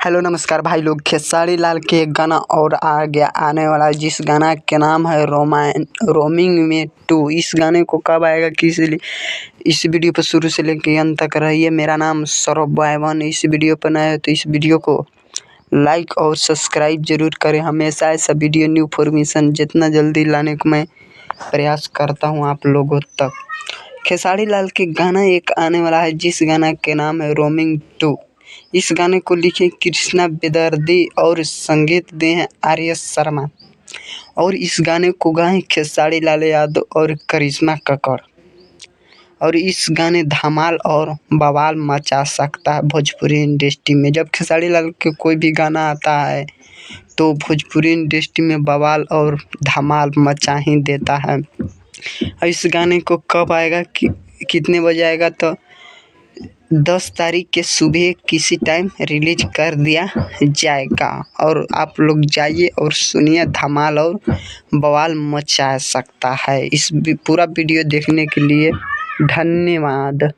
Hello नमस्कार भाई लोग। खेसारी लाल के एक गाना और आ गया आने वाला है, जिस गाना के नाम है रोमिंग में 2। इस गाने को कब आएगा लिए इस वीडियो पर शुरू से लेकर अंत तक रहिए। मेरा नाम सौरभ बायवन। इस वीडियो पर नया है तो इस वीडियो को लाइक और सब्सक्राइब जरूर करें। हमेशा ऐसा वीडियो न्यू इन्फॉर्मेशन जितना जल्दी लाने को मैं प्रयास करता हूँ आप लोगों तक। खेसारी लाल के गाना एक आने वाला है, जिस गाना के नाम है रोमिंग 2। इस गाने को लिखे कृष्णा बेदर्दी और संगीत दे हैं आर्य शर्मा। और इस गाने को गाए खेसारी लाल यादव और करिश्मा कक्कड़। और इस गाने धमाल और बवाल मचा सकता है भोजपुरी इंडस्ट्री में। जब खेसारी लाल के कोई भी गाना आता है तो भोजपुरी इंडस्ट्री में बवाल और धमाल मचा ही देता है। और इस गाने को कब आएगा, कितने बजे आएगा, तो 10 तारीख के सुबह किसी टाइम रिलीज कर दिया जाएगा। और आप लोग जाइए और सुनिए, धमाल और बवाल मचा सकता है। इस पूरा वीडियो देखने के लिए धन्यवाद।